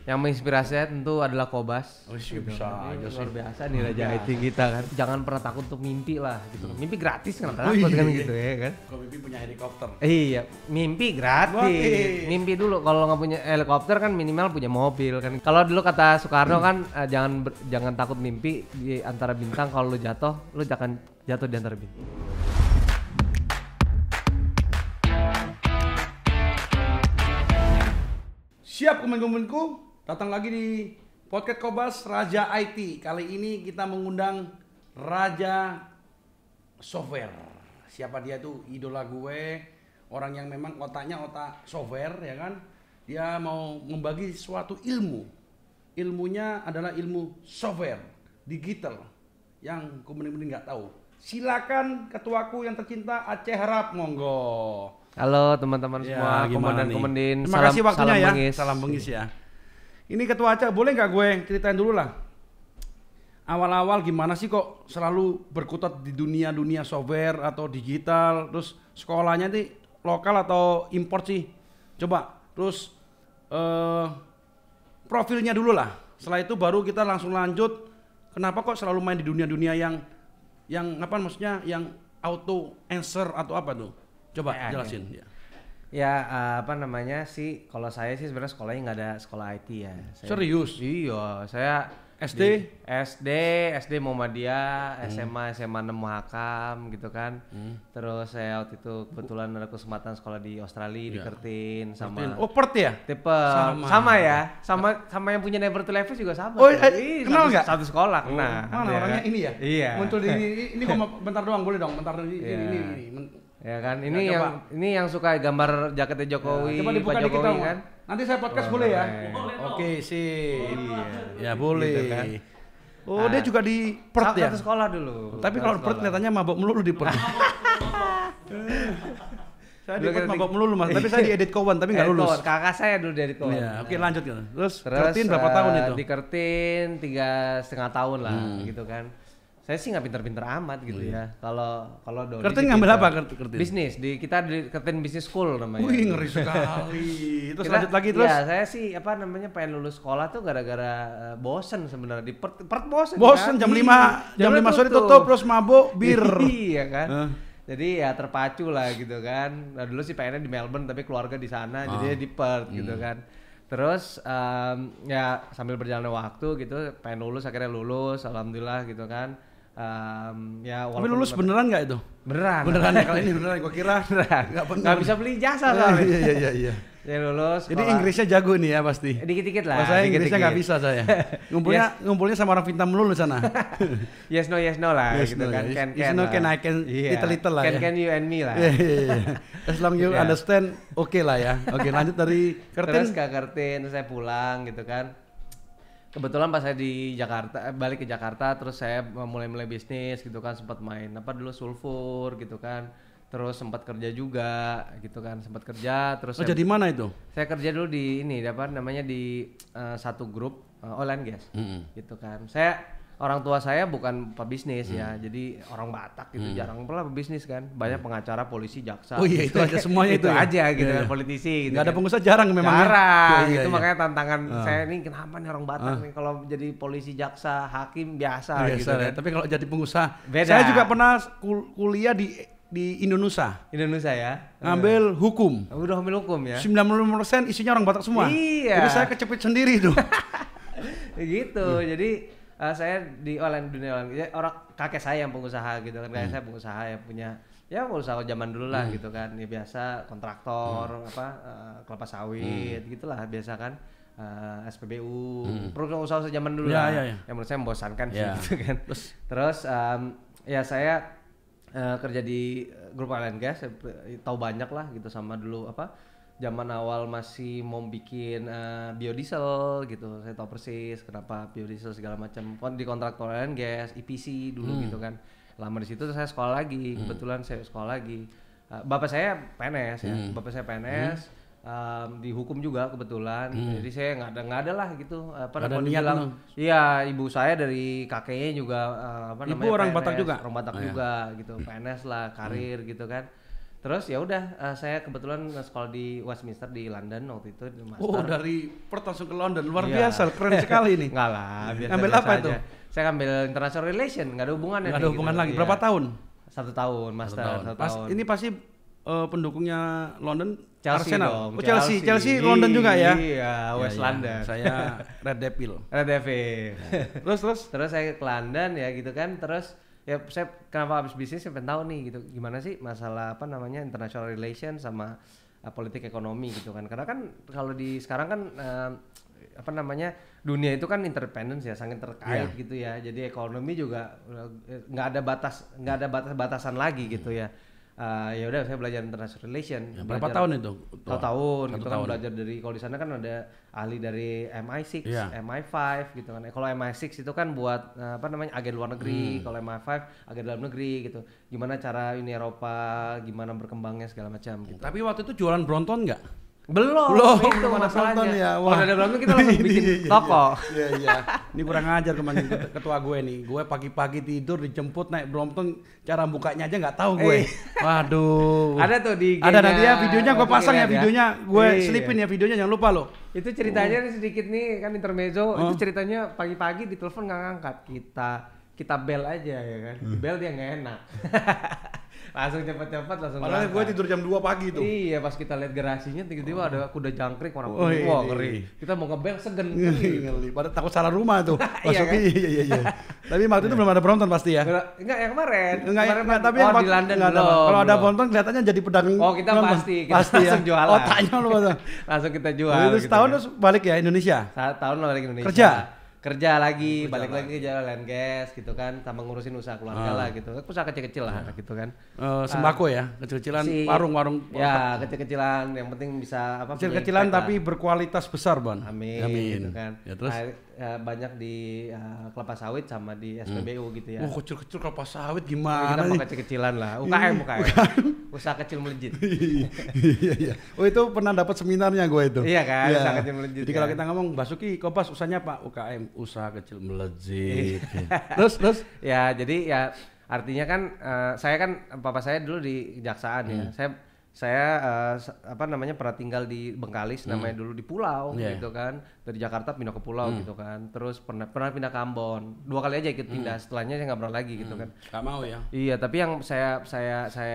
Yang menginspirasi saya tentu adalah Kobas. Oh sih bisa aja sih. Luar biasa nih Raja IT kita kan. Jangan pernah takut untuk mimpi lah gitu. Mimpi gratis kenapa takut kan gitu ya kan. Kok mimpi punya helikopter. Iya, mimpi gratis. Mimpi dulu kalau nggak punya helikopter kan minimal punya mobil kan. Kalau dulu kata Soekarno kan jangan takut mimpi di antara bintang, kalau lu jatuh akan jatuh di antara bintang. Siap komen-komenku, datang lagi di podcast Kobas Raja IT. Kali ini kita mengundang Raja Software. Siapa dia tuh? Idola gue, orang yang memang otaknya otak software ya kan. Dia mau membagi suatu ilmu. Ilmunya adalah ilmu software digital yang kemudian nggak tahu. Silakan ketuaku yang tercinta Aceh Harap, monggo. Halo teman-teman semua, komandan-komandin. Terima kasih waktunya ya. Bengis. Salam Bengis ya. Ini Ketua Aceh, boleh nggak gue ceritain dulu lah. Awal-awal gimana sih kok selalu berkutat di dunia software atau digital, terus sekolahnya nih lokal atau import sih? Coba, terus profilnya dulu lah. Setelah itu baru kita langsung lanjut. Kenapa kok selalu main di dunia yang apa maksudnya yang auto answer atau apa tuh? Coba jelasin. Ya. Ya apa namanya sih, kalau saya sih sebenarnya sekolahnya nggak ada sekolah IT ya. Serius? Iya, saya SD Muhammadiyah, SMA 6 Muhakam gitu kan. Terus saya waktu itu kebetulan ada kesempatan sekolah di Australia di Kertin sama. Oh, Perth ya? Tipe sama ya, sama yang punya Never to Level juga sama. Oh, kenal nggak? Satu sekolah. Nah, mana orangnya ini ya? Iya. Muncul di ini kok bentar doang, boleh dong, bentar ini. Ya kan, ini yang suka gambar jaketnya Jokowi, coba dibuka Pak dikit Jokowi dong. kan. Nanti saya podcast boleh ya? Oke, sip. Ya boleh. Gitu kan. Oh, dia juga di Perth ya? Satu sekolah dulu. Tapi kalau Perth kelihatannya mabok melulu di Perth. Saya di Perth mabok melulu Mas, tapi saya diedit kawan tapi nggak lulus. Kakak saya dulu diedit kawan. Iya, oke lanjut gitu. Terus Kertin berapa tahun itu? Di Kertin 3,5 tahun lah gitu kan. Saya sih nggak pinter-pinter amat gitu ya. Kalau Dodi Kertin ngambil apa Kertin? Bisnis. Kita di Kertin Business School namanya. Wih, ngeri sekali. Terus lanjut lagi terus. Ya, saya sih pengen lulus sekolah tuh gara-gara bosen sebenarnya. Di Perth bosen. Bosen kan? jam 5 sore tutup terus mabuk bir. Iya kan. Jadi ya terpacu lah gitu kan. Nah, dulu sih pengennya di Melbourne tapi keluarga di sana, jadi di Perth gitu kan. Terus ya sambil berjalannya waktu gitu, pengen lulus, akhirnya lulus, alhamdulillah gitu kan. Ya tapi lulus beneran nggak itu? Beneran ya, kalau ini beneran, gua kira nggak bisa beli jasa soalnya. Iya. Ya lulus. Jadi Inggrisnya jago nih ya pasti. Dikit-dikit lah. Saya Inggrisnya nggak bisa saya. Ngumpulnya sama orang pintar melulu sana. yes no lah gitu kan. Yes no can I can little lah ya. Can you and me lah. Iya. As long you understand, oke lah ya. Oke, lanjut dari Kertin. Terus ke Kertin saya pulang gitu kan. Kebetulan pas saya di Jakarta, balik ke Jakarta, terus saya mulai bisnis gitu kan, sempat main dulu sulfur gitu kan. Terus sempat kerja juga gitu kan, terus jadi mana itu? Saya kerja dulu di di satu grup oil and gas gitu kan. Orang tua saya bukan pebisnis ya, jadi orang Batak gitu, jarang pernah pebisnis kan, banyak pengacara, polisi, jaksa. Oh iya, itu aja semuanya itu aja gitu kan, politisi gitu. Nggak ada pengusaha jarang memang. Jarang, itu makanya tantangan saya ini kenapa nih orang Batak nih kalau jadi polisi, jaksa, hakim biasa gitu kan. Tapi kalau jadi pengusaha, beda. Saya juga pernah kuliah di Indonesia ya. Ngambil hukum. Udah ambil hukum ya. 95% isinya orang Batak semua. Iya. Jadi saya kecepit sendiri tuh. Gitu. Jadi saya di dunia orang kakek saya yang pengusaha gitu kan. Kakek saya pengusaha yang punya pengusaha zaman dulu lah gitu kan. Ya biasa kontraktor kelapa sawit gitulah biasa kan. SPBU, program usaha zaman dulu lah. Yang menurut saya membosankan sih gitu kan. Terus saya kerja di grup oil and gas, tahu banyak lah gitu sama dulu zaman awal masih mau bikin biodiesel gitu, saya tahu persis kenapa biodiesel segala macam. Di kontraktor oil and gas, EPC dulu gitu kan. Lama di situ saya sekolah lagi, kebetulan saya sekolah lagi. Bapak saya PNS ya, di hukum juga kebetulan. Jadi saya nggak ada lah gitu ada niat. Iya, ibu saya dari kakeknya juga ibu orang PNS, Batak juga. Orang Batak juga gitu, PNS lah, karir gitu kan. Terus ya udah saya kebetulan sekolah di Westminster di London waktu itu di master. Oh, dari Perth langsung ke London. Luar Iya. biasa, keren sekali nih. Enggak lah, biasa. Ngambil apa aja. itu? Saya ngambil international relation, nggak ada hubungannya. Nggak ada hubungan lagi. Iya. Berapa tahun? 1 tahun, master. 1 Pas tahun. ini pasti pendukungnya London Chelsea Arsenal. dong, Oh, Chelsea London juga ya. Iya, West Iya, iya. London. Saya Red Devil. Red Devil. Terus Terus saya ke London ya gitu kan. Terus ya saya kenapa habis bisnis saya pengen tahu nih gitu gimana sih masalah apa namanya international relation sama politik ekonomi gitu kan. Karena kan kalau di sekarang kan apa namanya dunia itu kan interdependence ya, sangat terkait gitu ya. Jadi ekonomi juga nggak ada batasan lagi gitu ya. Ya udah saya belajar international relation. Ya, berapa tahun itu? 1 tahun Satu itu tahun. kan belajar dari kalau di sana kan ada ahli dari MI6, Iya. MI5 gitu kan. Kalau MI6 itu kan buat apa namanya agen luar negeri, kalau MI5 agen dalam negeri gitu. Gimana cara Uni Eropa, gimana berkembangnya segala macam gitu. Tapi waktu itu jualan Bronton nggak? Belum Belum, itu belum ada masalahnya. Brompton ya, Kalau wah. ada Brompton kita langsung bikin toko. Iya iya. Ini kurang ajar kemarin ketua gue nih. Gue pagi-pagi tidur dijemput naik Brompton, cara bukanya aja nggak tahu gue. Waduh. Ada tuh di Ada IG-nya, nanti ya videonya gue pasang ya, lihat videonya gue Iya. selipin ya videonya, jangan lupa loh. Itu ceritanya nih sedikit nih kan intermezzo. Itu ceritanya pagi-pagi di telepon nggak ngangkat. Kita bel aja ya kan. Di bel dia nggak enak. Langsung cepet-cepet langsung. Padahal gue berangkat. tidur jam 2 pagi tuh. Iya, pas kita lihat garasinya tiba-tiba ada kuda jangkrik warna Oh, putih. Wah, iya. ngeri. Kita mau ngebel segen. Ngeli. Pada takut salah rumah tuh. Iya, Masuk kan? iya. Tapi waktu itu belum ada Brompton pasti ya. Enggak yang kemarin. Enggak, tapi oh, yang di London enggak ada. belum. Kalau ada belum. Brompton kelihatannya jadi pedang. Oh, kita Brompton. pasti kita Pasti ya. langsung jualan. Otaknya lu Bang. Langsung kita jual. Itu gitu setahun kan. terus balik ya Indonesia. Tahun lah balik ke Indonesia. Kerja lagi, balik lagi ke jalan gas gitu kan, sama ngurusin usaha keluarga lah gitu. Usaha kecil-kecil lah gitu kan. Sembako ya, kecil-kecilan, warung-warung. Ya, kecil-kecilan yang penting bisa apa punya Kecil-kecilan impact tapi lah. berkualitas besar, Bon. Amin, gitu kan. Ya, terus? Banyak di kelapa sawit sama di SPBU gitu ya. Wah, kecil-kecil kelapa sawit Kita gimana mau nih? kecil-kecilan lah, UKM. Usaha kecil melejit. Iya. Oh, itu pernah dapat seminarnya gue itu. Iya kan, usaha kecil melejit. Jadi kalau kita ngomong Basuki, Kompas usahanya apa? UKM, usaha kecil melejit. terus Ya, jadi ya artinya kan saya kan papa saya dulu di kejaksaan ya. Saya apa namanya pernah tinggal di Bengkalis namanya dulu di pulau gitu kan. Dari Jakarta pindah ke pulau gitu kan. Terus pernah pindah ke Ambon. 2 kali aja ikut pindah. Setelahnya saya nggak pernah lagi gitu kan. Gak mau ya. Iya, tapi yang saya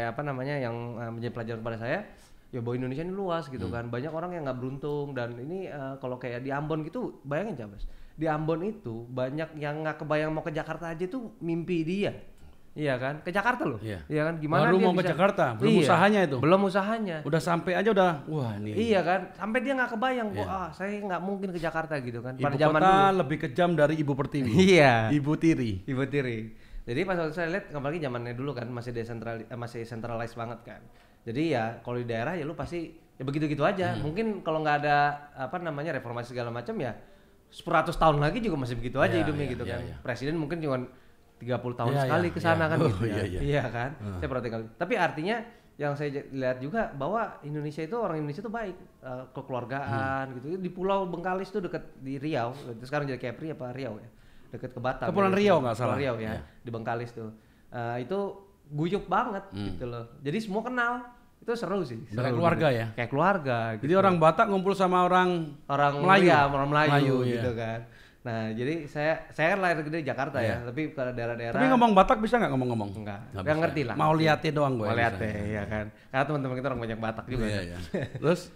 apa namanya yang menjadi pelajaran kepada saya ya bahwa Indonesia ini luas gitu kan. Banyak orang yang nggak beruntung dan ini kalau kayak di Ambon gitu bayangin coba. Di Ambon itu banyak yang nggak kebayang mau ke Jakarta aja tuh mimpi dia. Iya kan? Ke Jakarta loh. Iya. Iya kan? Gimana Baru dia mau ke bisa Jakarta, belum usahanya itu. Belum usahanya. Udah sampai aja udah, wah nih. Iya kan? Sampai dia nggak kebayang kok saya nggak mungkin ke Jakarta gitu kan. Ibu Pada zaman kota dulu. lebih kejam dari Ibu Pertiwi. Iya. Ibu Tiri. Ibu tiri. Jadi pas waktu saya lihat apalagi zamannya dulu kan masih masih centralized banget kan. Jadi ya kalau di daerah ya lu pasti ya begitu-gitu aja. Mungkin kalau nggak ada apa namanya reformasi segala macam ya 100 tahun lagi juga masih begitu aja hidupnya gitu kan. Presiden mungkin cuma 30 tahun sekali ke sana kan gitu ya. Iya kan? Saya pernah tinggal. Tapi artinya yang saya lihat juga bahwa Indonesia itu orang Indonesia itu baik, kekeluargaan gitu. Di Pulau Bengkalis tuh dekat di Riau. Itu sekarang jadi Kepri apa Riau ya? Dekat ke Batam. Kepulauan Riau nggak salah. Riau ya, di Bengkalis tuh. Itu guyup banget gitu loh. Jadi semua kenal. Itu seru sih. Kayak keluarga ya. Kayak keluarga. Jadi gitu. orang Batak ngumpul sama orang Melayu, orang Melayu iya. gitu kan. Nah, jadi saya kan lahir gede di Jakarta ya, tapi ke daerah-daerah Tapi ngomong Batak bisa nggak ngomong-ngomong? enggak bisa. ngerti lah. Mau liatin doang gue. Mau lihat ya kan. Karena teman-teman kita orang banyak Batak juga. Iya. kan.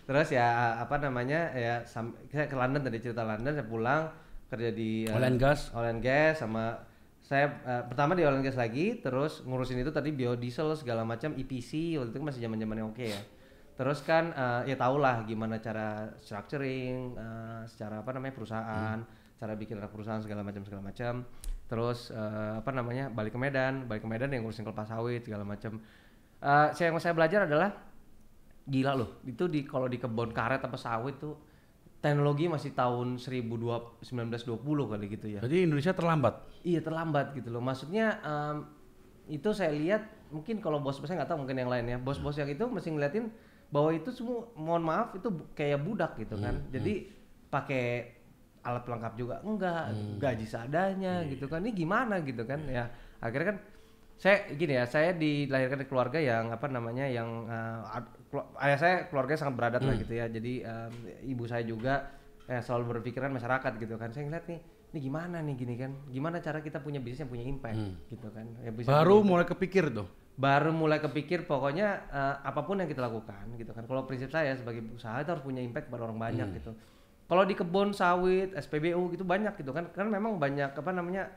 Terus ya apa namanya ya saya ke London tadi cerita London, saya pulang kerja di oil and gas sama saya pertama di oil and gas lagi, terus ngurusin itu tadi biodiesel segala macam EPC waktu itu masih zaman-zamannya oke ya. Terus kan ya tau lah gimana cara structuring secara apa namanya perusahaan, cara bikin anak perusahaan segala macam. Terus apa namanya balik ke Medan yang ngurusin kelapa sawit segala macam. Yang saya belajar adalah gila loh, itu kalau di kebun karet apa sawit tuh teknologi masih tahun 1920 kali gitu ya. jadi Indonesia terlambat. Iya terlambat gitu loh. Maksudnya itu saya lihat mungkin kalau bos-bosnya nggak tahu mungkin yang lain ya. Bos-bos yang itu mesti ngeliatin bahwa itu semua mohon maaf itu kayak budak gitu kan. Jadi pakai alat pelengkap juga enggak, gaji seadanya gitu kan. Ini gimana gitu kan ya. Akhirnya kan Saya gini ya, saya dilahirkan di keluarga yang apa namanya yang ayah saya keluarga sangat beradat lah gitu ya. Jadi ibu saya juga selalu berpikiran masyarakat gitu kan. Saya ngeliat nih, ini gimana nih gini kan? Gimana cara kita punya bisnis yang punya impact gitu kan? Baru mulai kepikir tuh. Baru mulai kepikir pokoknya apapun yang kita lakukan gitu kan. Kalau prinsip saya sebagai usaha itu harus punya impact pada orang banyak gitu. Kalau di kebun sawit, SPBU gitu banyak gitu kan. Kan memang banyak apa namanya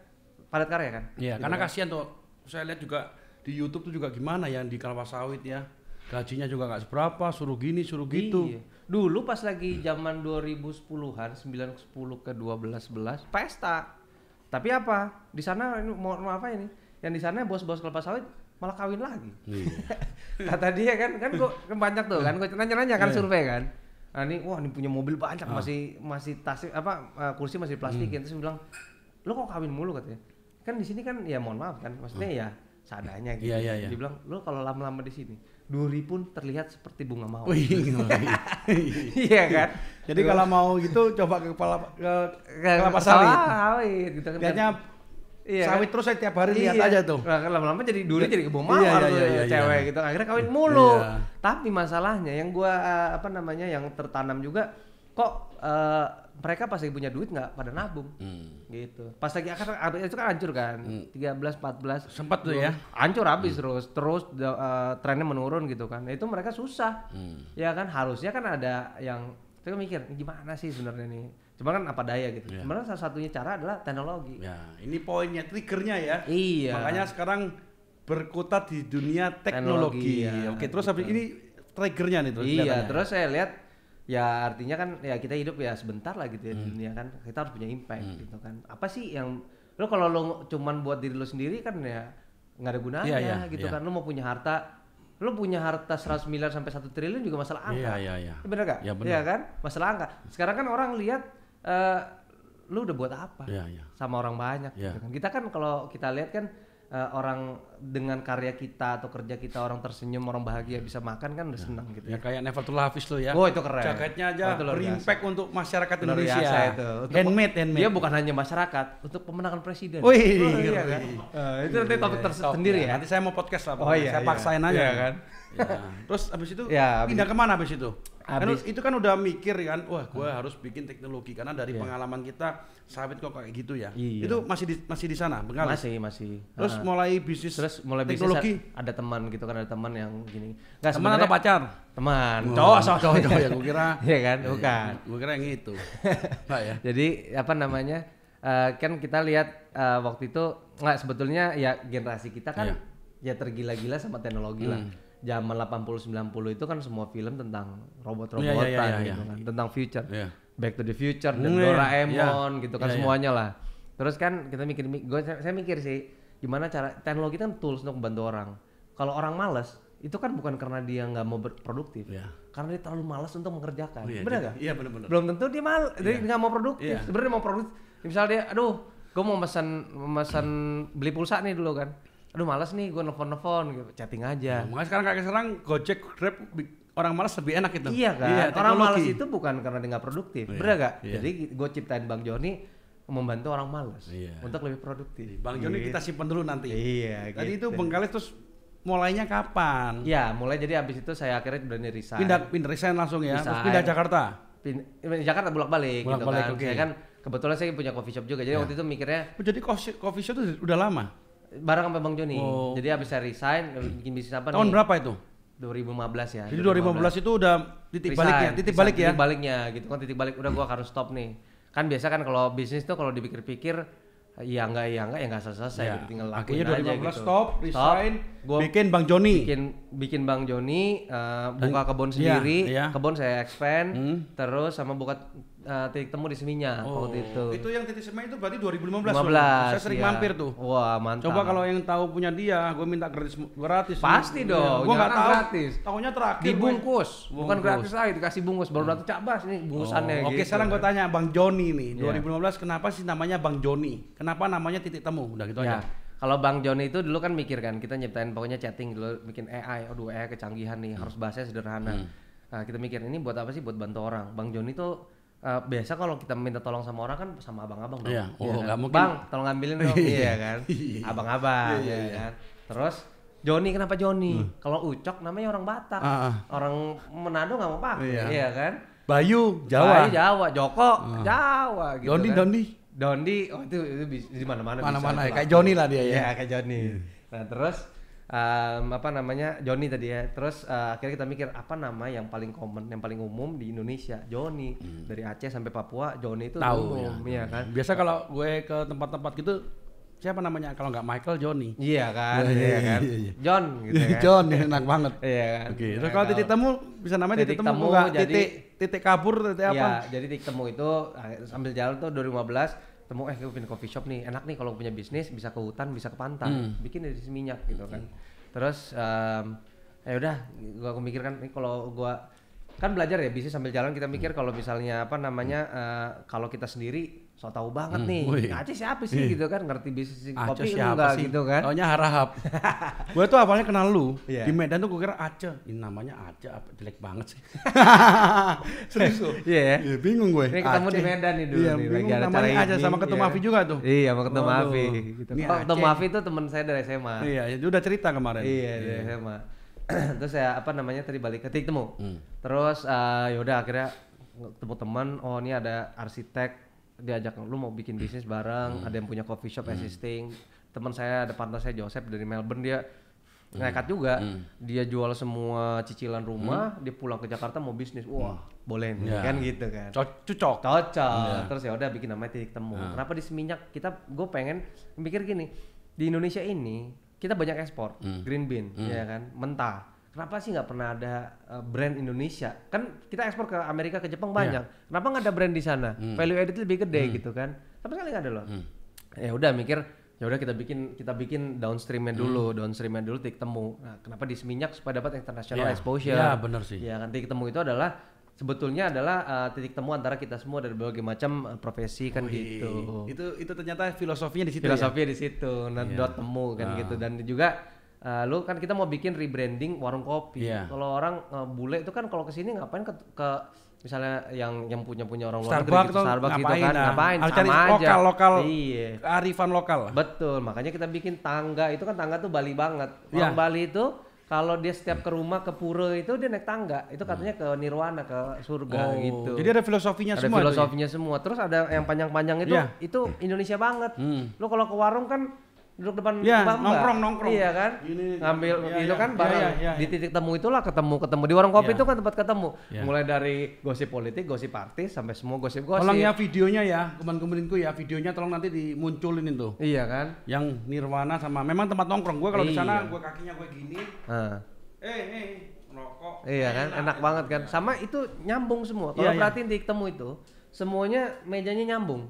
padat karya kan. Iya, gitu karena kan. kasihan tuh. Saya lihat juga di YouTube tuh juga gimana yang di kelapa sawit ya. Gajinya juga nggak seberapa, suruh gini, suruh gitu. Iya. Dulu pas lagi zaman 2010-an, 9 10 ke 12 11 pesta. Tapi apa? Di sana ini mau apa ini? Yang di sana bos-bos kelapa sawit malah kawin lagi. Kata dia kan gua kan banyak tuh kan gua nanya-nanya kan survei kan. Nah, ini wah ini punya mobil banyak masih tas apa kursi masih plastikin terus bilang, "Lo kok kawin mulu?" katanya. Kan di sini kan ya mohon maaf kan maksudnya ya seadanya gitu. Iya. Dia bilang, "Lo kalau lama-lama di sini, duri pun terlihat seperti bunga mawar." Iya kan? Jadi kalau mau gitu coba ke kelapa sawit. Sawit gitu kan. Kayaknya sawit terus saya tiap hari lihat aja tuh. Nah, kan lama-lama jadi duri jadi kebun mawar tuh cewek gitu. Akhirnya kawin mulu. Tapi masalahnya yang gua apa namanya yang tertanam juga kok mereka pas lagi punya duit nggak pada nabung gitu. Pas lagi itu kan hancur kan 13 14 sempat tuh ya hancur habis terus trennya menurun gitu kan. Nah, itu mereka susah ya kan harusnya kan ada yang saya mikir gimana sih sebenarnya nih. Cuma kan apa daya gitu. Sebenarnya salah satunya cara adalah teknologi. Ya, ini poinnya triggernya ya. Iya. Makanya sekarang berkutat di dunia teknologi. Ya, Oke, terus gitu. habis ini triggernya nih terus. Iya, terus saya lihat ya artinya kan ya kita hidup ya sebentar lah gitu ya di dunia kan kita harus punya impact gitu kan apa sih yang lo kalau lo cuman buat diri lo sendiri kan ya nggak ada gunanya gitu kan lo mau punya harta lo punya harta 100 miliar sampai 1 triliun juga masalah angka bener gak? Iya kan masalah angka sekarang kan orang lihat lo udah buat apa sama orang banyak gitu kan kita kan kalau kita lihat kan orang dengan karya kita atau kerja kita orang tersenyum orang bahagia bisa makan kan udah senang gitu ya kayak Nevertul Hafiz lo ya. Oh itu keren. Jaketnya aja berimpact untuk masyarakat luar Indonesia. Itu. Handmade. Dia bukan hanya masyarakat, untuk pemenangan presiden. Wih, iya kan? itu nanti topik tersendiri ya. Nanti saya mau podcast lah. Saya paksain aja iya kan. Terus abis itu ya, pindah kemana abis itu? Kan itu kan udah mikir kan, wah gue harus bikin teknologi karena dari pengalaman kita sawit kok kayak gitu ya. Itu masih di sana, Bengkalis? Masih. Terus mulai bisnis teknologi. Ada teman gitu kan ada teman yang gini. Teman atau pacar? Teman. Cowok ya gue kira. Iya kan? Bukan. Gue kira yang itu. Enggak ya. Jadi apa namanya? Kan kita lihat waktu itu sebetulnya ya generasi kita kan ya tergila-gila sama teknologi lah. Zaman 80-90 itu kan semua film tentang robot-robotan gitu kan, tentang future, Back to the Future dan Doraemon gitu kan semuanya lah. Terus kan kita saya mikir sih gimana cara teknologi kan tools untuk membantu orang. Kalau orang malas itu kan bukan karena dia nggak mau produktif, karena dia terlalu malas untuk mengerjakan. Benar nggak? Iya benar. Belum tentu dia dia nggak mau produktif. Sebenarnya mau produktif. Misalnya dia, gue mau mesan beli pulsa nih dulu kan. Malas nih gue nelfon gitu, chatting aja. Makanya sekarang Gojek, Grab orang malas lebih enak itu. Iya kan. Orang malas itu bukan karena dia nggak produktif, bener gak? Jadi gue ciptain Bang Joni membantu orang malas untuk lebih produktif. Bang Joni kita simpan dulu nanti. Iya. Tadi itu Bengkalis terus mulainya kapan? Ya mulai jadi abis itu saya akhirnya berani resign. Pindah resign langsung ya. Terus pindah Jakarta. Jakarta bolak-balik gitu kan. Okay. Saya kan kebetulan saya punya coffee shop juga. Jadi waktu itu mikirnya. Jadi coffee shop itu udah lama. Bareng sama Bang Joni. Jadi abis saya resign bikin bisnis apa Tahun berapa itu? 2015 ya. Jadi 2015 itu udah titik baliknya gitu kan titik balik udah gua harus stop nih. Kan biasa kan kalau bisnis tuh kalau dipikir-pikir ya enggak selesai gitu tinggal lakuin aja. Akhirnya 2015 gitu. stop, resign, gua bikin Bang Joni. Bikin Bang Joni buka kebun sendiri, kebun saya expand terus sama buka titik temu di Seminyak waktu itu. Itu yang titik Seminyak itu berarti 2015. Saya sering mampir tuh. Wah, mantap. Coba kalau yang tahu punya dia, gue minta gratis. Pasti dong. Gue enggak tahu gratis. Tahunya terakhir dibungkus. Bukan gratis lagi, dikasih bungkus baru datang Cak Bas nih bungkusannya gitu. Oke, sekarang gue tanya Bang Joni nih. 2015 kenapa sih namanya Bang Joni? Kenapa namanya titik temu? Udah gitu aja. Kalau Bang Joni itu dulu kan mikir kan, kita nyiptain pokoknya chatting dulu, bikin AI. Aduh, AI kecanggihan nih, harus bahasanya sederhana. Nah, kita mikir ini buat apa sih? Buat bantu orang. Bang Joni tuh biasa kalau kita minta tolong sama orang kan sama abang-abang dong. Iya. Oh, kan? nggak mungkin. Bang, tolong ambilin dong. Iya kan. Abang-abang Iya, ya iya. kan. Terus Joni, kenapa Joni? Kalau Ucok namanya orang Batak. Orang Manado nggak mau pakai, iya kan? Bayu Jawa. Bayu Jawa, Joko Jawa gitu Dondi kan. Dondi. Oh itu di mana-mana Mana-mana ya, bisa. kayak Joni lah dia ya. Iya, kayak Joni. Nah, terus apa namanya? Joni tadi ya. Terus akhirnya kita mikir apa nama yang paling common, yang paling umum di Indonesia? Joni. Dari Aceh sampai Papua, Joni itu Tahu umum, ya kan? Biasa kalau gue ke tempat-tempat gitu siapa namanya? Kalau nggak Michael, Johnny. Iya kan, Iya, iya kan. iya. John gitu kan. John enak banget. Iya kan. Oke, terus kalau titik temu bisa namanya titik temu temu, nggak? jadi- Titik kabur, titik apa? Iya, jadi titik temu itu sambil jalan tuh 2015 temu gue punya coffee shop nih, enak nih kalau punya bisnis bisa ke hutan, bisa ke pantai, bikin dari minyak gitu kan. Terus ya udah, gua mikir kan nih kalau gua kan belajar ya bisnis sambil jalan, kita mikir kalau misalnya apa namanya kalau kita sendiri so tahu banget nih, wih. Aceh siapa sih gitu kan, ngerti bisnis Aceh kopi siapa enggak sih? gitu kan. Taunya Harahap. Gue tuh awalnya kenal lu Iya. di Medan tuh gue kira Aceh. Ini namanya Aceh apa jelek banget sih. Serius lu? Iya ya. Iya, bingung gue. Ini ketemu di Aceh. Medan nih dulu Iya, nih, bingung lagi ada namanya acara Aceh ini, sama Ketum iya. Afi juga tuh. Iya, sama Ketum Waduh, Afi gitu. ini Oh, Ketum Aceh. Afi itu teman saya dari SMA. Iya, itu udah cerita kemarin. Iya, dari SMA. Terus saya apa namanya tadi balik ke titik temu. Terus ya udah akhirnya ketemu teman, oh ini ada arsitek, diajak lu mau bikin bisnis bareng, ada yang punya coffee shop assisting. Teman saya ada partner saya Joseph dari Melbourne, dia nekat juga. Dia jual semua cicilan rumah, dia pulang ke Jakarta mau bisnis. Wah, boleh nih Ya. kan gitu kan. Cocok. Cocok. Terus ya udah bikin namanya titik temu. Kenapa di Seminyak? Gue pengen mikir gini, di Indonesia ini kita banyak ekspor green bean, ya kan, mentah. Kenapa sih nggak pernah ada brand Indonesia? Kan kita ekspor ke Amerika, ke Jepang banyak. Kenapa nggak ada brand di sana? Value added lebih gede gitu kan? Sama sekali nggak ada loh. Ya udah mikir, ya udah kita bikin downstreamnya dulu, titik temu. Nah, kenapa di Seminyak supaya dapat international Iya. exposure? Iya, benar sih. Ya kan titik temu itu adalah sebetulnya adalah titik temu antara kita semua dari berbagai macam profesi kan gitu. Itu ternyata filosofinya di situ Filosofinya di situ, dot temu kan gitu. Dan juga lu kan kita mau bikin rebranding warung kopi. Iya. Kalau orang bule itu kan kalau kesini ngapain ke misalnya yang punya orang luar Starbucks negeri gitu, tuh Starbucks gitu ngapain, kan, nah. ngapain Harus sama cari aja. lokal Iya. kearifan lokal. Betul, makanya kita bikin tangga, itu kan tangga tuh Bali banget. Iya. Orang Bali itu kalau dia setiap ke rumah ke pura itu dia naik tangga, itu katanya ke nirwana, ke surga gitu. Jadi ada filosofinya Ada semua. filosofinya semua. Terus ada yang panjang-panjang itu, Iya. itu Indonesia banget. Lu kalau ke warung kan duduk depan Iya, mbak-mbak. nongkrong. Iya kan? Ini, Ngambil iya, itu iya, kan iya, barang. iya, Di iya. titik temu itulah ketemu. Di warung kopi Iya. itu kan tempat ketemu. Iya. Mulai dari gosip politik, gosip artis sampai semua gosip-gosip. Tolong ya videonya ya, teman-temanku ya, videonya tolong nanti dimunculin itu. Iya kan? Yang Nirwana sama memang tempat nongkrong. Gue kalau di sana, Iya. gue kakinya gue gini. Nah. Ngerokok. Iya kan, enak banget kan. Sama itu nyambung semua. Kalau Iya, iya. perhatiin titik temu itu, semuanya mejanya nyambung.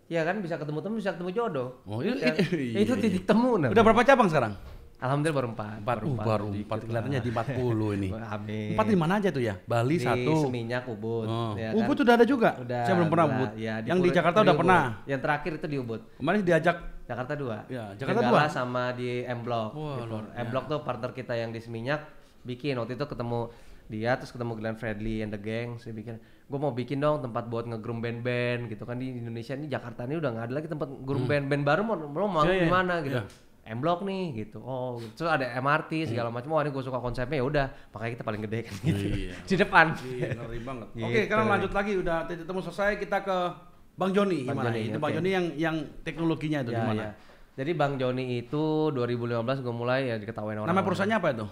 Iya kan, bisa ketemu temu, bisa ketemu jodoh. Oh, Iya kan? iya, Itu titik temu. Nah. Udah berapa cabang sekarang? Alhamdulillah baru 4. Baru 4 kelihatannya di 40 ini. Amin. 4 di mana aja tuh ya? Bali Di 1. Seminyak, Ubud. Oh. Ya Ubud kan? udah ada juga. Udah. Saya belum pernah udah. Ubud. Ya, Yang di Jakarta udah Ubud. pernah. Yang terakhir itu di Ubud. Kemarin diajak Jakarta 2. Ya, Jakarta Jenggala 2. sama di M Block. Wah, gitu. luar M Block tuh partner kita yang di Seminyak bikin. Waktu itu ketemu dia, terus ketemu Glenn Fredly and the gang. Saya bikin, gue mau bikin dong tempat buat nge-groom band-band gitu kan. Di Indonesia ini, Jakarta ini udah nggak ada lagi tempat groom band-band baru. Mau Iya, iya. di mana gitu. Iya. M Block nih gitu. Oh, gitu. Terus ada MRT segala macam. Wah, ini gue suka konsepnya, ya udah. Makanya kita paling gede kan gitu. Iya. Di depan. Iya, ngeri banget. Gitu. Oke, sekarang lanjut lagi udah titik temu selesai, kita ke Bang Joni Bang gimana? Joni, Itu Bang oke. Joni yang teknologinya itu Ya, gimana? ya. Jadi Bang Joni itu 2015 gue mulai ya diketawain orang. Nama perusahaannya apa itu?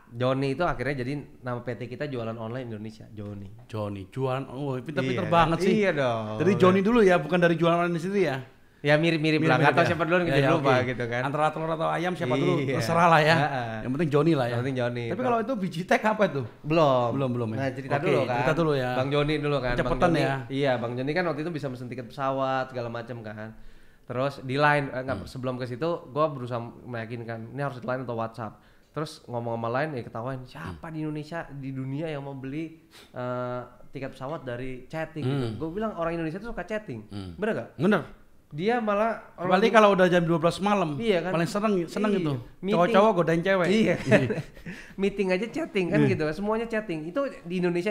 Joni itu akhirnya jadi nama PT kita jualan online Indonesia, Joni. Joni, jualan. Oh, pinter-pinter Iya, banget sih. Iya dong. Dari Joni dulu ya, bukan dari jualan online sendiri ya. Ya mirip-mirip lah, nggak tahu siapa dulu kita lupa oke. gitu kan. Antara telur atau ayam siapa dulu Iya. terserah lah ya. Heeh. Yang penting Joni lah ya. Yang penting Joni. Tapi kalau itu Bijitek apa itu? Belum ya. Nah cerita Oke, dulu kan. cerita dulu ya. Bang Joni dulu kan. Cepetan Bang Joni, ya. Iya, Bang Joni kan waktu itu bisa mesen tiket pesawat segala macam kan. Terus di line, sebelum ke situ gue berusaha meyakinkan ini harus di line atau WhatsApp. Terus ngomong sama line, ya ketahuan siapa di Indonesia, di dunia yang mau beli tiket pesawat dari chatting gitu. Gue bilang orang Indonesia tuh suka chatting, bener gak? Bener. Dia malah Berarti kalau udah jam 12 malam, iya kan? paling seneng Iya. itu. Meeting. Cowok-cowok godain cewek. Iya kan? Meeting aja chatting kan gitu, semuanya chatting. Itu di Indonesia,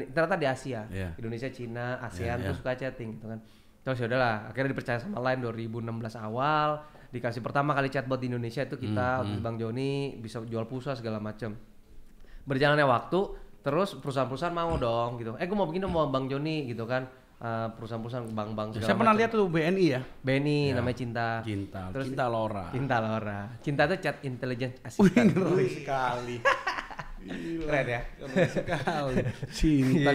ternyata di Asia, Iya. Indonesia, Cina, ASEAN Iya, tuh suka chatting gitu kan. Terus ya udahlah, akhirnya dipercaya sama Line 2016 awal, dikasih pertama kali chatbot di Indonesia itu kita, waktu Bang Joni bisa jual pulsa segala macam. Berjalannya waktu, terus perusahaan-perusahaan mau dong gitu. Gue mau bikin dong mau Bang Joni gitu kan. Perusahaan-perusahaan bank-bank segala Saya pernah macam. lihat tuh BNI ya. Benny namanya Cinta. Terus Cinta Laura. Cinta Laura. Cinta tuh chat intelligence Wih, assistant. ngeri sekali. Keren ya. Keren sekali. Cinta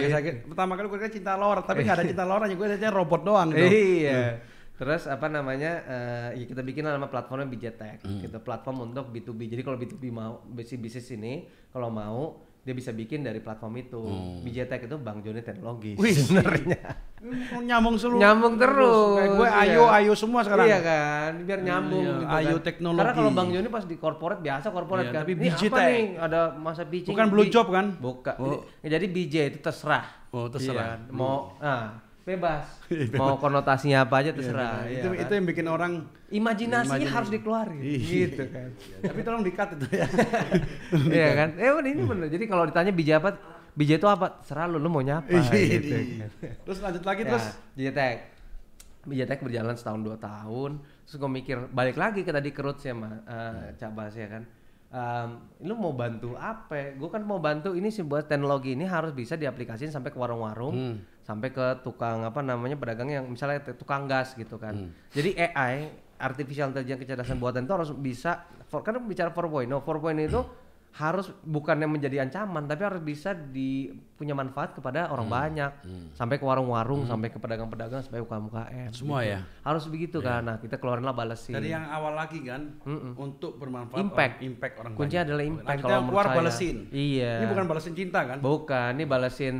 pertama kali gue kira Cinta Laura, tapi nggak ada Cinta Laura, gue aja robot doang gitu. Iya. Terus apa namanya? Ya kita bikin nama platformnya Bijetek. Gitu, platform untuk B2B. Jadi kalau B2B mau bisnis ini kalau mau dia bisa bikin dari platform itu. Bijetek itu Bang Joni Teknologi sebenarnya. Nyambung seluruh. Nyambung terus. Kayak gue ayo semua sekarang. Iya kan, biar nyambung gitu kan. Ayo teknologi. Karena kalau Bang Joni pas di corporate biasa corporate kan. Tapi Ini BJ apa nih? Ada masa pitching. Bukan blue job kan? Bukan. Jadi BJ itu terserah. Oh, terserah. Iya, mau bebas. Mau konotasinya apa aja terserah. Itu kan? itu yang bikin orang Imajinasinya harus dikeluarin. Gitu kan. Tapi tolong di-cut itu ya. Iya kan? Ini bener. Jadi kalau ditanya BJ apa? BJ itu apa? Terserah lu mau nyapa gitu. Terus lanjut lagi Ya, terus. Bijetek berjalan setahun 2 tahun. Terus gue mikir balik lagi ke tadi ke roots ya Cak Bas ya kan. Lu mau bantu apa? Gue kan mau bantu ini sih buat teknologi ini harus bisa diaplikasiin sampai ke warung-warung, sampai ke tukang apa namanya pedagang yang misalnya tukang gas gitu kan. Jadi AI, artificial intelligence kecerdasan buatan itu harus bisa, karena bicara 4.0 itu harus bukannya menjadi ancaman tapi harus bisa punya manfaat kepada orang banyak, sampai ke warung-warung, sampai ke pedagang-pedagang, sampai UKM Semua gitu. ya? Harus begitu kan. Nah kita keluarinlah balesin Dari yang awal lagi kan untuk bermanfaat impact orang kuncinya banyak. adalah impact. Nah, kita kalau menurut keluar saya. balesin. Iya, Ini bukan balesin cinta kan? bukan, ini balesin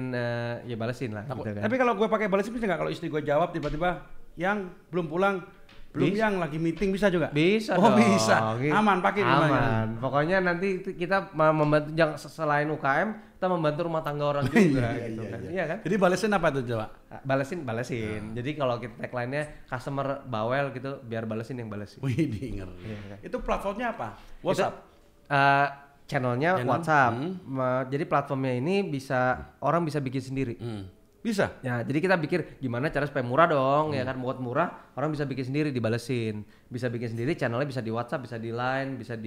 ya balesin lah gitu kan. Tapi kalau gue pakai balesin bisa nggak kalau istri gue jawab tiba-tiba yang belum pulang, belum yang lagi meeting bisa juga? Bisa Oh dong. bisa, aman pakai aman. Pokoknya nanti kita membantu selain UKM kita membantu rumah tangga orang juga gitu kan. Iya kan? Jadi balesin apa tuh coba? Balesin. Jadi kalau kita tagline-nya customer bawel gitu biar balesin yang balesin. Wih, ngeri. Iya kan? Itu platformnya apa? WhatsApp? Channelnya WhatsApp. Jadi platformnya ini orang bisa bikin sendiri. Bisa? Ya, jadi kita pikir gimana cara supaya murah dong, ya kan, buat murah, orang bisa bikin sendiri dibalesin. Bisa bikin sendiri, channelnya bisa di WhatsApp, bisa di Line, bisa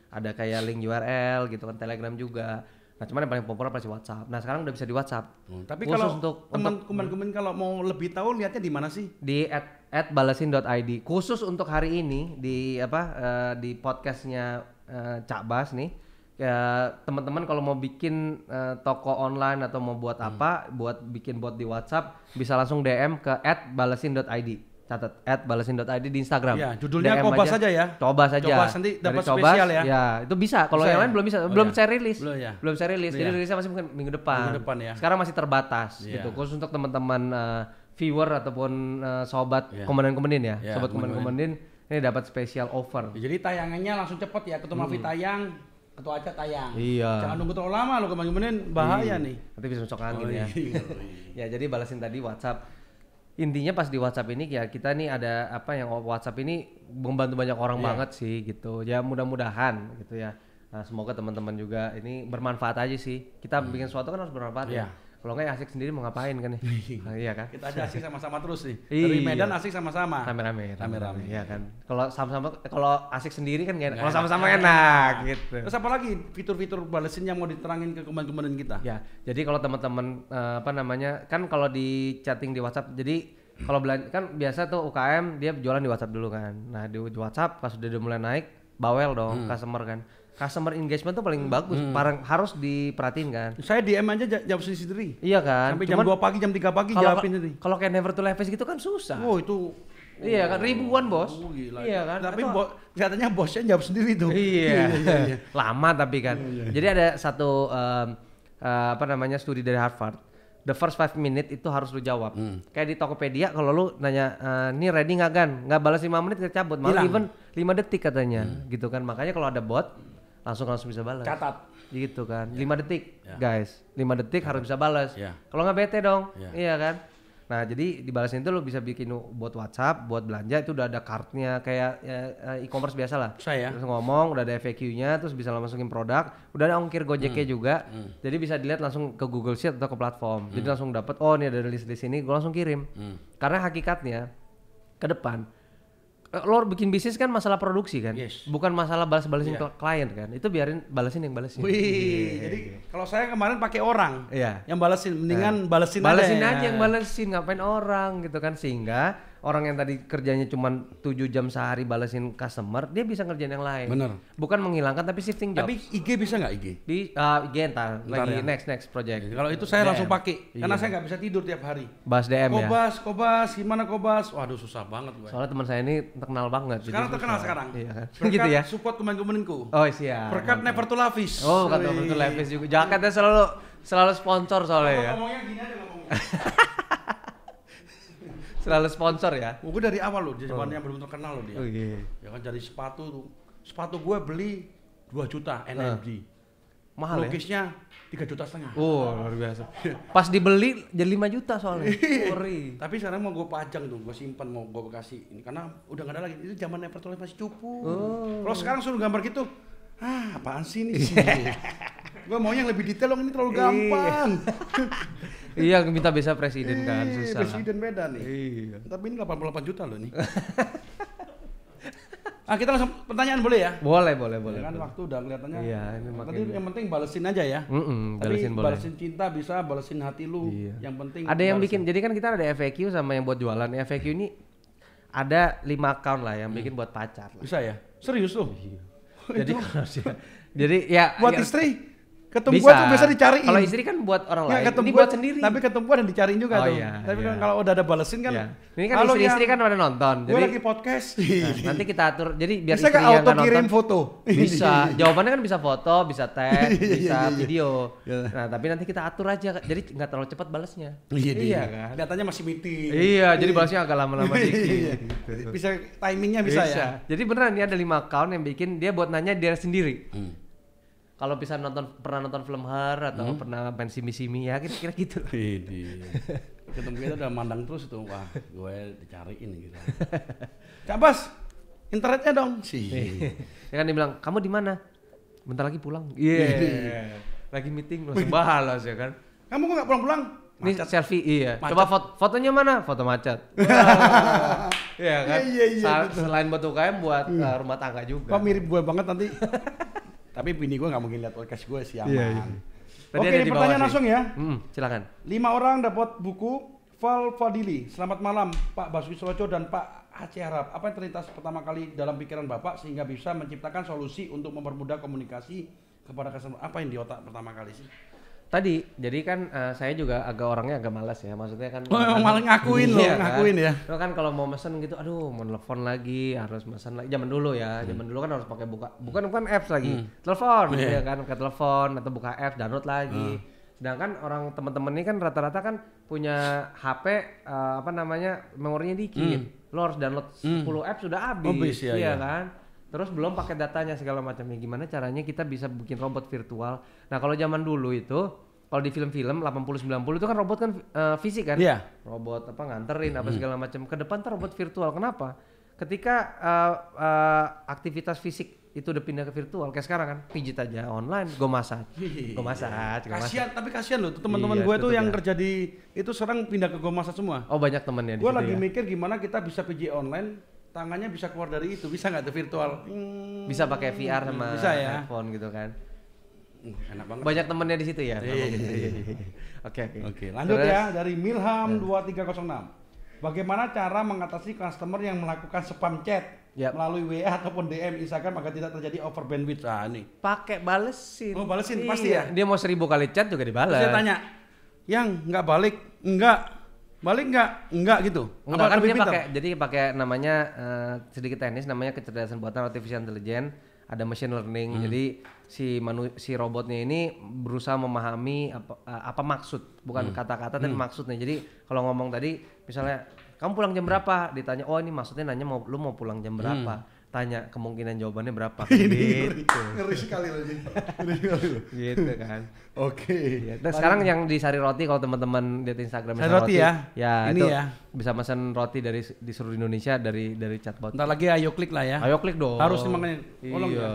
ada kayak link URL gitu kan, Telegram juga. Nah, cuman yang paling populer pasti WhatsApp. Nah, sekarang udah bisa di WhatsApp. Tapi khusus kalau untuk teman-teman kalau mau lebih tahu lihatnya di mana sih? di @balesin.id. Khusus untuk hari ini di podcastnya Cak Bas nih. Ya, teman-teman kalau mau bikin toko online atau mau buat apa, buat bikin bot di WhatsApp bisa langsung DM ke @balesin.id. Catat @balesin.id di Instagram. Ya, judulnya DM Kobas aja ya. Cobas aja. Cobas nanti dapat Dari Cobas, spesial ya. Ya, itu bisa. Kalau Bisa yang ya? lain belum bisa. Oh, belum ya. saya rilis. Belum ya? Belum saya rilis. Jadi Ya. rilisnya masih mungkin minggu depan. Minggu depan ya. Sekarang masih terbatas Ya. gitu. Khusus untuk teman-teman viewer ataupun sobat Ya. komandan-komandan ya. Ya, Sobat komandan-komandan ini dapat spesial offer. Jadi tayangannya langsung cepet ya, ketua Mafi tayang, ketua Aca tayang. Iya. Jangan nunggu terlalu lama lo kemarin bahaya nih. Nanti bisa masuk angin ya. Iya. Ya jadi balasin tadi WhatsApp. Intinya pas di WhatsApp ini ya kita nih ada yang WhatsApp ini membantu banyak orang banget sih gitu. Ya mudah-mudahan gitu ya. Nah, semoga teman-teman juga ini bermanfaat aja sih. Kita bikin sesuatu kan harus bermanfaat ya. Kalau nggak asik sendiri mau ngapain kan ya? Iya kan? Kita aja asik sama-sama terus nih. Iya. Dari Medan asik sama-sama. Rame-rame. Rame-rame. Iya kan. Kalau sama-sama kalau asik sendiri kan nggak enak. Kalau sama-sama enak gitu. Terus apa lagi fitur-fitur balesin yang mau diterangin ke komandan kita? Ya, jadi kalau teman-teman kan kalau di chatting di WhatsApp, jadi kalau kan biasa tuh UKM dia jualan di WhatsApp dulu kan. Nah di WhatsApp pas udah mulai naik, bawel dong customer kan. Customer engagement tuh paling bagus, harus diperhatiin kan. Saya DM aja jawab sendiri. Iya kan. Sampai jam 2 pagi, jam 3 pagi jawabin nanti. Kalau kayak Never to Levi's gitu kan susah. Oh itu. Iya kan ribuan bos. Oh, gila. Iya kan. Tapi kelihatannya bosnya jawab sendiri tuh. Iya. Lama tapi kan. Jadi ada satu studi dari Harvard. The first 5 minutes itu harus lu jawab. Kayak di Tokopedia kalau lu nanya ini ready nggak kan? Nggak balas 5 menit kita cabut. Malah even 5 detik katanya. Gitu kan. Makanya kalau ada bot langsung bisa balas. Catat. Gitu kan. 5 detik guys. 5 detik harus bisa balas. Ya. Kalau nggak bete dong. Ya. Iya kan. Nah jadi dibalasin itu lo bisa bikin buat WhatsApp, buat belanja itu udah ada cardnya kayak e-commerce biasa lah. Saya. Terus ngomong udah ada FAQ-nya, terus bisa lo masukin produk, udah ada ongkir Gojeknya juga. Jadi bisa dilihat langsung ke Google Sheet atau ke platform. Jadi langsung dapat oh ini ada list di sini, gue langsung kirim. Karena hakikatnya ke depan lo bikin bisnis kan masalah produksi kan, bukan masalah balas-balasin klien kan, itu biarin balesin yang balesin. Jadi kalau saya kemarin pakai orang yang balesin, mendingan balesin aja yang balesin, ngapain orang gitu kan, sehingga orang yang tadi kerjanya cuma 7 jam sehari balesin customer, dia bisa ngerjain yang lain. Bener. Bukan menghilangkan tapi shifting job. Tapi IG bisa nggak IG? IG entar lagi ya. next project. Kalau itu saya langsung pakai, karena saya nggak bisa tidur tiap hari. Bahas DM ya. Kobas, gimana Kobas? Waduh susah banget gue. Soalnya teman saya ini terkenal banget. Sekarang terkenal sekarang. Iya kan. Berkat gitu ya. support teman-temanku. Oh siap. Berkat Never to Lavish. Oh bukan Never to Lavish juga. Jaketnya selalu sponsor soalnya ya. Ngomongnya gini aja ngomongnya. Selalu sponsor ya. Gue dari awal loh, di zamannya belum terkenal loh dia. Oh iya. Ya kan dari sepatu tuh. Sepatu gue beli 2 juta NMD. Mahal Lukisnya 3,5 juta. Oh luar biasa. Pas dibeli jadi 5 juta soalnya. Tapi sekarang mau gue pajang tuh, gue simpan mau gue kasih ini karena udah gak ada lagi. Itu zaman Never to Lavish masih cupu. Kalau sekarang suruh gambar gitu, apaan sih ini? Gue mau yang lebih detail dong, ini terlalu gampang. Iya, minta bisa presiden kan, susah. Presiden beda nih. Iya. Tapi ini 88 juta loh nih. Kita langsung pertanyaan boleh ya? Boleh. Ya kan waktu udah kelihatannya. Iya, ini Tadi yang penting balesin aja ya. Balesin boleh. Balesin cinta bisa, balesin hati lu. Iya. Yang penting. Ada yang bikin, jadi kan kita ada FAQ sama yang buat jualan. FAQ ini ada 5 account lah yang bikin buat pacar lah. Bisa ya? Serius tuh? Iya. Jadi ya buat ya, istri ketemu gua tuh biasa dicariin. Kalau istri kan buat orang lain, ini gua, buat sendiri. Tapi ketemu gua dan dicariin juga tuh. Iya, tapi kan kalau udah ada balesin kan. Iya. Ini kan istri-istri kan pada nonton. Gua lagi podcast. Nanti kita atur. Jadi biar bisa istri yang auto nonton. kirim foto. Bisa. Jawabannya kan bisa foto, bisa tag, bisa video. Nah tapi nanti kita atur aja. Jadi nggak terlalu cepat balasnya. Iya kan. Kelihatannya masih meeting. Iya. Jadi balasnya agak lama-lama dikit. Bisa timingnya bisa ya. Jadi beneran ini ada 5 account yang bikin dia buat nanya dia sendiri. Kalau bisa pernah nonton film Her atau pernah main simi-simi ya kira-kira gitu. Ketemu kita udah mandang terus tuh, wah gue dicariin gitu. Cak Bas, internetnya dong. Ya kan dia bilang, kamu di mana? Bentar lagi pulang. Iya. Lagi meeting langsung balas ya kan. Kamu kok nggak pulang-pulang? Ini selfie iya. Macet. Coba fotonya mana? Foto macet. Iya kan. Iya, selain buat UKM buat rumah tangga juga. Kok mirip gue banget nanti. Tapi bini gue nggak mungkin lihat podcast gue sih, aman. Iya. Oke, ini pertanyaan langsung ya. Silakan. 5 orang dapat buku Val Fadili. Selamat malam Pak Basuki Surojo dan Pak Aceh Harap. Apa yang terlintas pertama kali dalam pikiran Bapak sehingga bisa menciptakan solusi untuk mempermudah komunikasi kepada customer? Apa yang di otak pertama kali sih? Tadi, jadi kan saya juga orangnya agak malas ya, maksudnya kan. Malah ngakuin loh, ngakuin ya. Lo kan kalau mau mesen gitu, aduh mau nelfon lagi, harus mesen lagi. Zaman dulu ya, zaman dulu kan harus pakai bukan apps lagi, telepon, ya kan, ke telepon atau buka apps, download lagi. Sedangkan orang teman-teman ini kan rata-rata kan punya HP memorinya dikit. Lo harus download 10 apps sudah habis, iya kan. Terus belum pakai datanya segala macamnya. Gimana caranya kita bisa bikin robot virtual? Nah kalau zaman dulu itu, kalau di film-film 80-90 itu kan robot kan fisik kan? Iya. Robot nganterin apa segala macam. Ke depan tuh robot virtual. Kenapa? Ketika aktivitas fisik itu udah pindah ke virtual, kayak sekarang kan pijit aja online, go massage. Kasihan loh teman-teman gue tuh yang kerja di itu sekarang pindah ke go massage semua. Oh banyak temennya di situ. Gue lagi ya? mikir gimana kita bisa pijit online. Tangannya bisa keluar dari itu, bisa nggak tuh virtual? Bisa pakai VR sama bisa ya? iPhone gitu kan? Enak banget. Banyak temennya di situ ya? Oke. Lanjut ya, dari Milham 2306. Bagaimana cara mengatasi customer yang melakukan spam chat melalui WA ataupun DM Instagram agar tidak terjadi over bandwidth? Ini. Pakai balesin. Oh balesin, pasti ya? Dia mau 1000 kali chat juga dibalas. Saya tanya, yang nggak balik? Balik nggak gitu? Enggak kan dia pakai namanya sedikit teknis namanya kecerdasan buatan artificial intelligence, ada machine learning. Jadi si robotnya ini berusaha memahami apa maksud, bukan kata-kata tapi maksudnya. Jadi kalau ngomong tadi misalnya kamu pulang jam berapa? Ditanya, oh ini maksudnya nanya lu mau pulang jam berapa? tanya kemungkinan jawabannya berapa kan? Ngeri, Gitu. ngeri sekali loh ini. Ngeri sekali loh. Gitu kan. Oke. Ya, dan sekarang yang di Sari Roti kalau teman-teman lihat Instagram Sari Roti ya? Ini itu ya. bisa pesan roti dari di seluruh Indonesia dari chatbot. Ntar lagi ayo klik lah ya. Ayo klik dong. Harus makanya. Tolong iya. ya.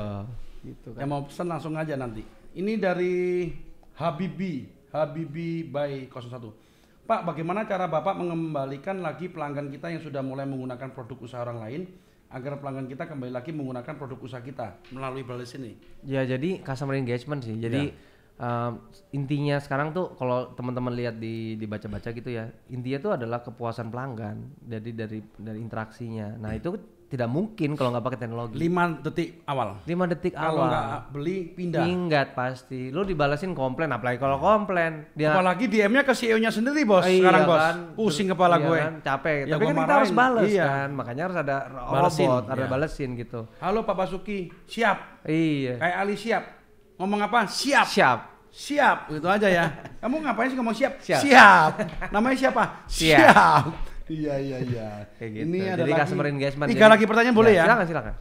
Gitu kan. Yang mau pesan langsung aja nanti. Ini dari Habibi by 01. Pak, bagaimana cara Bapak mengembalikan lagi pelanggan kita yang sudah mulai menggunakan produk usaha orang lain agar pelanggan kita kembali lagi menggunakan produk usaha kita melalui balas ini? Ya jadi customer engagement sih. Jadi intinya sekarang tuh kalau teman-teman lihat dibaca-baca gitu ya, intinya tuh adalah kepuasan pelanggan. Jadi dari interaksinya. Nah itu tidak mungkin kalau nggak pakai teknologi. 5 detik awal. 5 detik Kalau awal. nggak beli pindah. Minggat pasti. Lu dibalasin komplain, apalagi kalau komplain. Dia Apalagi DM-nya ke CEO-nya sendiri bos. Iya Sekarang bos. kan, Pusing kepala iya gue. kan, capek. Ya Tapi gua kan kita marahin. harus balas Iya. kan. Makanya harus ada Balesin, robot, ada iya. balesin gitu. Halo Pak Basuki, siap. Iya. Kayak Ali siap. Ngomong apa? Siap. Siap. Siap, gitu aja ya. Kamu ngapain sih ngomong siap? Siap. Namanya siapa? Siap. Iya. Kayak gitu. Ini ada Jadi lagi. customer engagement. 3 lagi pertanyaan boleh ya? Silakan.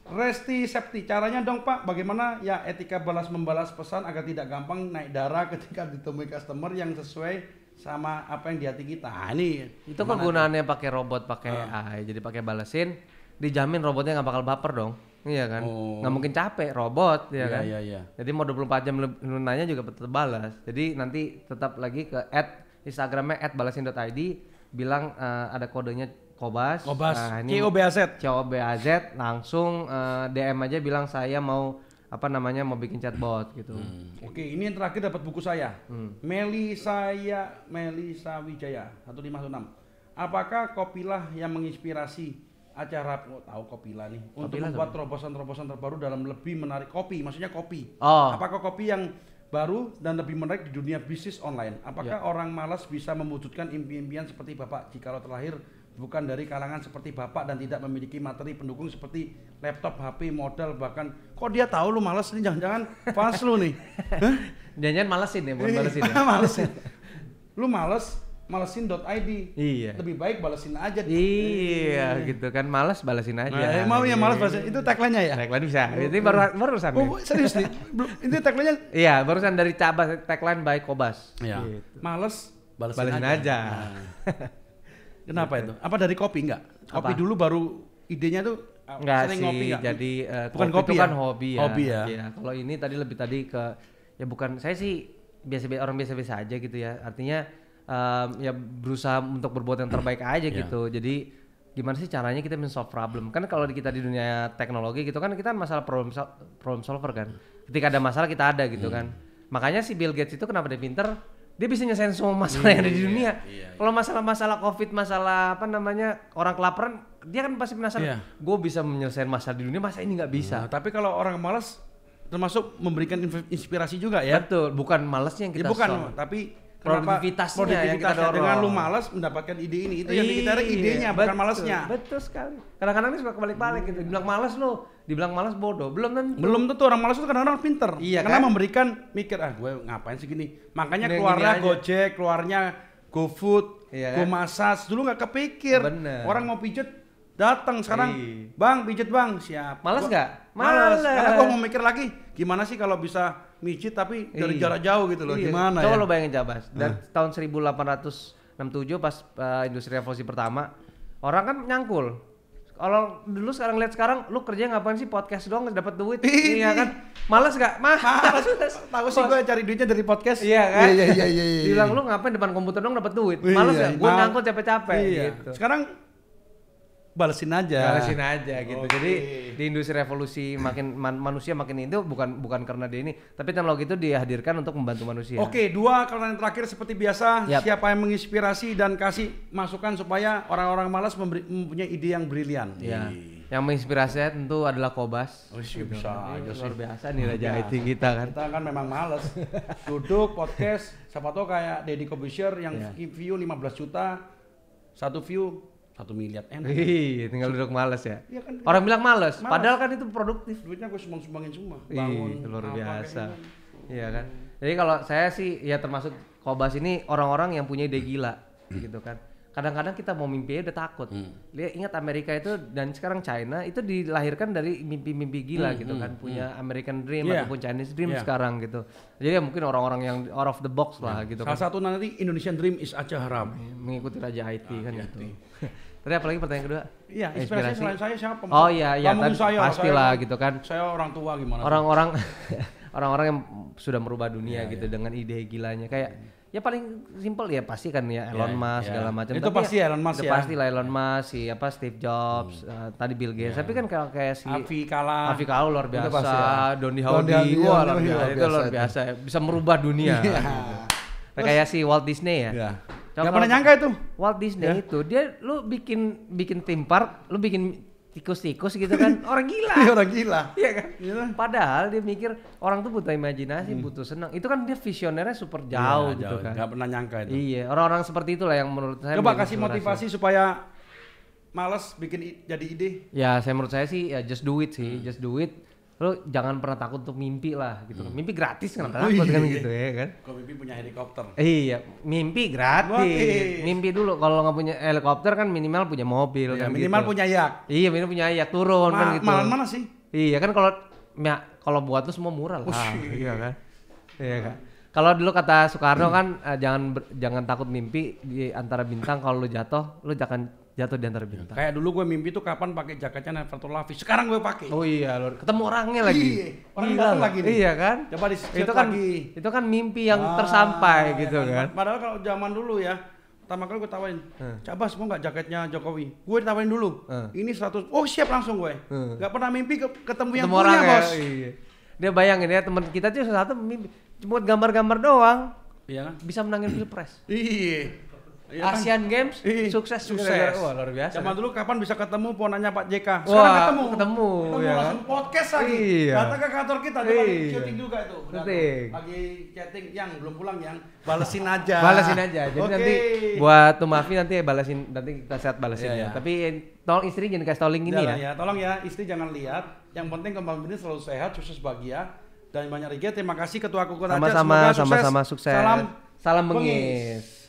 Resti Septi, caranya dong Pak, bagaimana ya etika balas membalas pesan agar tidak gampang naik darah ketika ditemui customer yang sesuai sama apa yang di hati kita. Nah, ini Itu gimana kegunaannya pakai robot, pakai AI. Jadi pakai balesin, dijamin robotnya nggak bakal baper dong. Iya kan? Oh. Nggak mungkin capek robot, ya Iya, kan? iya. Jadi mau 24 jam lu nanya juga tetap balas. Jadi nanti tetap lagi ke Instagramnya @balasin.id, bilang ada kodenya Kobas. Kobas, Nah, ini COBAZ. COBAZ, langsung DM aja bilang saya mau mau bikin chatbot gitu. Oke, ini yang terakhir dapat buku saya. Melisa Wijaya 1516. Apakah Kopilah yang menginspirasi acara tahu Kopilah nih untuk Kopilah membuat terobosan-terobosan terbaru dalam lebih menarik maksudnya kopi. Oh. Apakah kopi yang baru dan lebih menarik di dunia bisnis online? Apakah orang malas bisa mewujudkan impian-impian seperti Bapak jikalau terlahir bukan dari kalangan seperti Bapak dan tidak memiliki materi pendukung seperti laptop, HP, modal, bahkan kok dia tahu lu malas, ini jangan-jangan fans lu nih. Hah? Jangan malesin ya, bukan balesin ya. Malesin. Lu malesin.id. Iya. Lebih baik balesin aja. Iya, gitu kan, malas balesin aja. Nah, mau ya malas balesin. Itu tagline-nya ya? Tagline bisa. Ini barusan nih. Oh, serius nih. Ini tagline-nya Iya, barusan dari tagline by Kobas. Iya. Gitu. Males Balesin aja. Nah. Kenapa itu? Apa dari kopi enggak? Kopi Apa? dulu baru idenya tuh Enggak sering sih, ngopi enggak? jadi Bukan kopi kopi itu ya? kan hobi ya. Hobi ya. Iya, kalau ini lebih tadi ke ya bukan, saya sih orang biasa-biasa aja gitu ya. Artinya ya berusaha untuk berbuat yang terbaik aja Iya. gitu. Jadi gimana sih caranya kita men-solve problem? Kan kalau kita di dunia teknologi gitu kan kita masalah problem solver kan. Ketika ada masalah kita ada gitu kan. Makanya si Bill Gates itu kenapa dia pinter? Dia bisa nyelesain semua masalah yang ada di dunia. Kalau masalah-masalah COVID, masalah orang kelaparan, dia kan pasti penasaran. Iya. Gue bisa menyelesaikan masalah di dunia, masa ini nggak bisa? Nah, tapi kalau orang malas termasuk memberikan inspirasi juga ya. Betul, bukan malesnya yang Ya kita bukan, solve. tapi kenapa Produktivitasnya yang kita dorong. dengan lu malas mendapatkan ide ini. Itu yang dicari idenya, bukan betul, malasnya. Betul sekali. Kadang-kadang ini suka kebalik-balik gitu. Dibilang malas lu, dibilang malas bodoh. Belum tentu. Belum tentu orang malas itu kadang-kadang pinter. Iya, karena kan? memberikan mikir gue ngapain sih gini. Makanya Ini keluarnya gini aja. Gojek, keluarnya GoFood, Iya, kan? GoMassage. Dulu nggak kepikir. Bener. Orang mau pijet datang sekarang. Iya. Bang, pijet bang, siap. Malas nggak? Malas. Malas. Karena gue mau mikir lagi, gimana sih kalau bisa mijit tapi dari Iya. jarak jauh gitu loh. Iya. Gimana Coba ya? lo bayangin Jabas. Dan tahun 1867 pas industri revolusi pertama, orang kan nyangkul. Kalau dulu sekarang lu kerja ngapain sih, podcast doang dapat duit? Iya kan? Males nggak? Malas. Tahu sih gue cari duitnya dari podcast. Iya kan? Iya. Bilang lu ngapain depan komputer dong dapat duit? Iya, Males nggak? Gue mal- nyangkul capek-capek Iya. gitu. Sekarang balesin aja. Balesin aja gitu. Oke. Jadi di industri revolusi manusia makin itu bukan karena dia ini, tapi teknologi itu dihadirkan untuk membantu manusia. Oke, 2 pertanyaan terakhir seperti biasa. Yap. Siapa yang menginspirasi dan kasih masukan supaya orang-orang malas mempunyai ide yang brilian? Ya. Yang menginspirasi saya tentu adalah Kobas. Oh, sih, bisa Ini aja sih. luar biasa nih Raja Biasa. IT kita kan. Kita kan memang males. Duduk podcast, siapa tahu kayak Deddy Corbuzier yang Iya. view 15 juta, 1 view 1 miliar enak. Iya, tinggal duduk males ya. Iya kan? Orang bilang males, Males. padahal kan itu produktif. Duitnya gue sumbangin semua. Ih, luar apa, biasa. kayak gini. Iya kan. Jadi kalau saya sih ya termasuk Kobas ini orang-orang yang punya ide gila gitu kan. kadang-kadang kita mau mimpi udah takut. Lihat ingat Amerika itu dan sekarang China itu dilahirkan dari mimpi-mimpi gila gitu kan, punya American Dream ataupun Chinese Dream sekarang gitu. Jadi ya mungkin orang-orang yang out of the box lah gitu. Salah satu nanti Indonesian Dream is Aceh Haram. Mengikuti Raja IT kan gitu. Tadi apalagi pertanyaan kedua? Iya, inspirasi selain saya siapa? Oh iya, pastilah gitu kan. Saya orang tua gimana? Orang-orang yang sudah merubah dunia gitu dengan ide gilanya kayak ya paling simpel ya pasti kan ya Elon Musk segala macam. Itu pasti ya, Elon Musk ya. Pasti lah Elon Musk, Steve Jobs, tadi Bill Gates. Tapi kan kayak si Avi Kala luar biasa, Donny Howdy, wah luar biasa, itu luar biasa, bisa merubah dunia. Gitu. Kayak si Walt Disney ya. Gak pernah nyangka itu. Walt Disney itu dia lu bikin theme park, lu bikin tikus-tikus gitu kan, orang gila. Orang gila. Iya kan? Padahal dia mikir orang tuh butuh imajinasi, butuh senang. Itu kan dia visionernya super jauh gitu kan. Gak pernah nyangka itu. Iya, orang-orang seperti itulah yang menurut saya. Coba kasih motivasi supaya malas bikin jadi ide. Ya, menurut saya sih ya just do it sih, just do it. Lu jangan pernah takut untuk mimpi lah gitu. Mimpi gratis kenapa takut kan gitu ya kan. Kok mimpi punya helikopter. Iya, mimpi gratis. Mimpi dulu kalau nggak punya helikopter kan minimal punya mobil kan minimal gitu. punya yak. Iya, minimal punya yak turun kan gitu. Mana sih? Iya kan kalau buat tuh semua murah lah. Iya kan. Iya kan. Kalau dulu kata Soekarno kan jangan takut mimpi di antara bintang, kalau lu jatuh jangan jatuh di antara bintang. Kayak dulu gue mimpi tuh kapan pakai jaketnya Neverto Lavi. Sekarang gue pakai. Oh iya, ketemu orangnya lagi. Orang datang lagi nih. Iya kan? Coba itu kan mimpi yang tersampai gitu kan. Padahal kalau zaman dulu ya, pertama kali gue tawarin, Cabas mau nggak jaketnya Jokowi? Gue ditawarin dulu. Ini 100. Oh siap langsung gue. Gak pernah mimpi ketemu yang punya bos. Iya. Dia bayangin ya teman kita tuh satu mimpi cuma gambar-gambar doang. Iya kan? Bisa menangin Pilpres. Iya. Asian Games sukses. Wah luar biasa. Zaman dulu kapan bisa ketemu ponanya Pak JK? Sekarang ketemu ya. Langsung podcast lagi. Iya. Datang ke kantor kita, dia syuting juga itu. Lagi chatting yang belum pulang yang balesin aja. Jadi nanti buat Tumafi nanti kita balesin ya. Tapi tolong istri jangan kasih tau link ini ya. Tolong ya, istri jangan lihat. Yang penting Kembang Benih selalu sehat, sukses, bahagia dan banyak rezeki. Terima kasih Ketua Kota Raja. Sama-sama sukses. Salam Bengis.